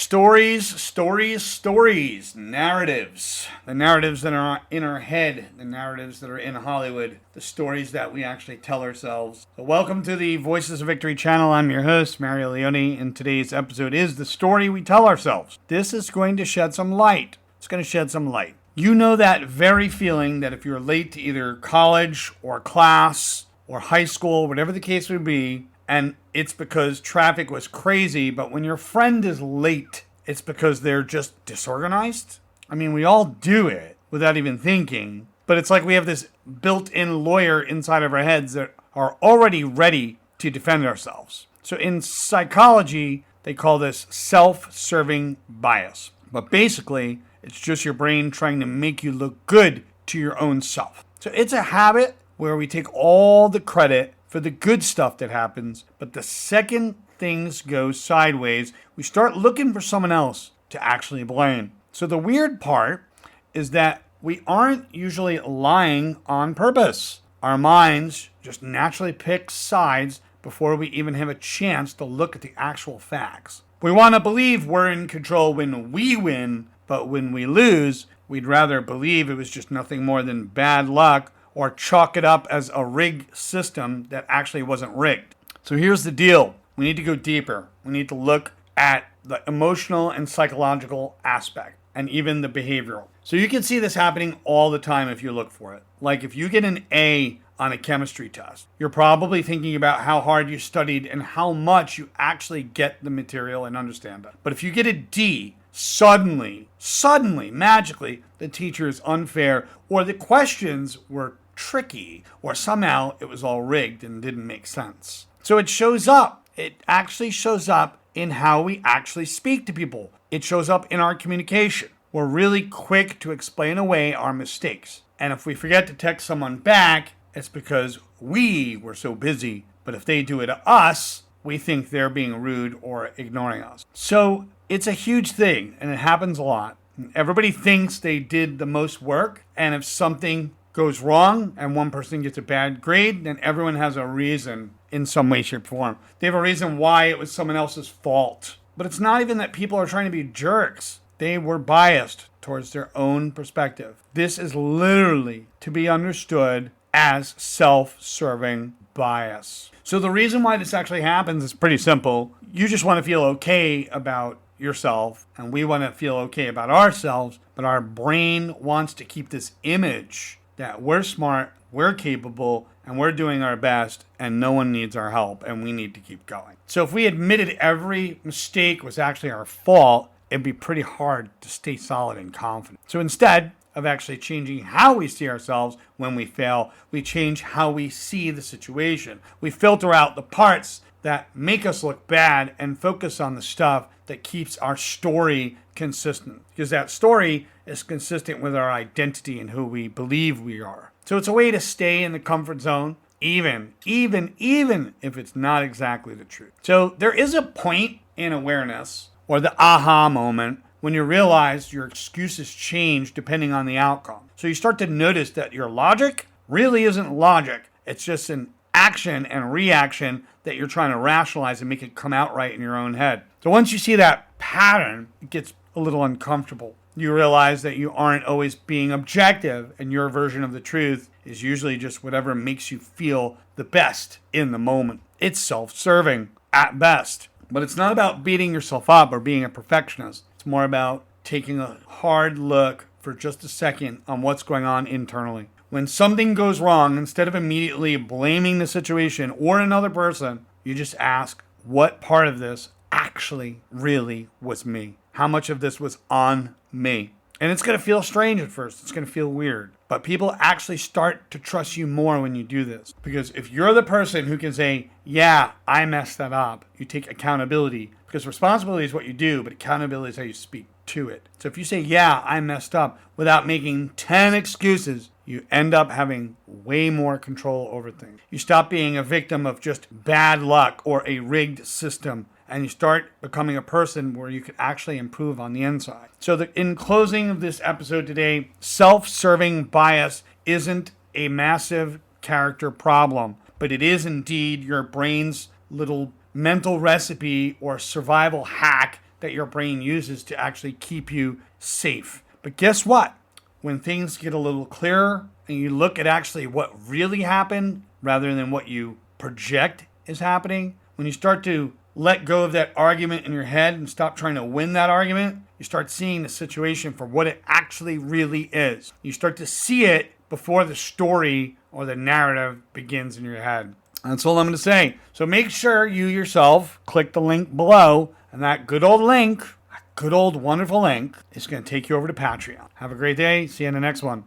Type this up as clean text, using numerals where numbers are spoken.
Stories, narratives. The narratives that are in our head, the narratives that are in Hollywood, the stories that we actually tell ourselves. So welcome to the Voices of Victory channel. I'm your host, Mario Leone, and today's episode is the story we tell ourselves. This is going to shed some light. It's going to shed some light. You know that very feeling that if you're late to either college or class or high school, whatever the case would be, and it's because traffic was crazy, but when your friend is late, it's because they're just disorganized? I mean, we all do it without even thinking, but it's like we have this built-in lawyer inside of our heads that are already ready to defend ourselves. So in psychology, they call this self-serving bias. But basically, it's just your brain trying to make you look good to your own self. So it's a habit where we take all the credit for the good stuff that happens, but the second things go sideways, we start looking for someone else to actually blame. So the weird part is that we aren't usually lying on purpose. Our minds just naturally pick sides before we even have a chance to look at the actual facts. We want to believe we're in control when we win, but when we lose, we'd rather believe it was just nothing more than bad luck or chalk it up as a rigged system that actually wasn't rigged. So here's the deal. We need to go deeper. We need to look at the emotional and psychological aspect and even the behavioral. So you can see this happening all the time if you look for it. Like if you get an A on a chemistry test, you're probably thinking about how hard you studied and how much you actually get the material and understand it. But if you get a D, suddenly, magically, the teacher is unfair or the questions were tricky or somehow it was all rigged and didn't make sense. So it shows up. It actually shows up in how we actually speak to people. It shows up in our communication. We're really quick to explain away our mistakes. And if we forget to text someone back, it's because we were so busy. But if they do it to us, we think they're being rude or ignoring us. So it's a huge thing and it happens a lot. Everybody thinks they did the most work, and if something goes wrong and one person gets a bad grade, then everyone has a reason in some way, shape, or form. They have a reason why it was someone else's fault. But it's not even that people are trying to be jerks. They were biased towards their own perspective. This is literally to be understood as self-serving bias. So the reason why this actually happens is pretty simple. You just want to feel okay about yourself, and we want to feel okay about ourselves, but our brain wants to keep this image that we're smart, we're capable, and we're doing our best, and no one needs our help, and we need to keep going. So if we admitted every mistake was actually our fault, it'd be pretty hard to stay solid and confident. So instead of actually changing how we see ourselves when we fail, we change how we see the situation. We filter out the parts that make us look bad and focus on the stuff that keeps our story consistent, because that story is consistent with our identity and who we believe we are. So it's a way to stay in the comfort zone, even if it's not exactly the truth. So there is a point in awareness, or the aha moment, when you realize your excuses change depending on the outcome. So you start to notice that your logic really isn't logic. It's just an action and reaction that you're trying to rationalize and make it come out right in your own head. So once you see that pattern, it gets a little uncomfortable. You realize that you aren't always being objective, and your version of the truth is usually just whatever makes you feel the best in the moment. It's self-serving at best. But it's not about beating yourself up or being a perfectionist. It's more about taking a hard look for just a second on what's going on internally. When something goes wrong, instead of immediately blaming the situation or another person, you just ask, what part of this actually really was me? How much of this was on me? And it's going to feel strange at first. It's going to feel weird. But people actually start to trust you more when you do this. Because if you're the person who can say, yeah, I messed that up, you take accountability. Because responsibility is what you do, but accountability is how you speak to it. So if you say, yeah, I messed up, without making 10 excuses, you end up having way more control over things. You stop being a victim of just bad luck or a rigged system, and you start becoming a person where you can actually improve on the inside. So in closing of this episode today, self-serving bias isn't a massive character problem, but it is indeed your brain's little mental recipe or survival hack that your brain uses to actually keep you safe. But guess what? When things get a little clearer and you look at actually what really happened rather than what you project is happening, when you start to let go of that argument in your head and stop trying to win that argument, you start seeing the situation for what it actually really is. You start to see it before the story or the narrative begins in your head. That's all I'm going to say. So make sure you yourself click the link below, and that good old link, that good old wonderful link, is going to take you over to Patreon. Have a great day. See you in the next one.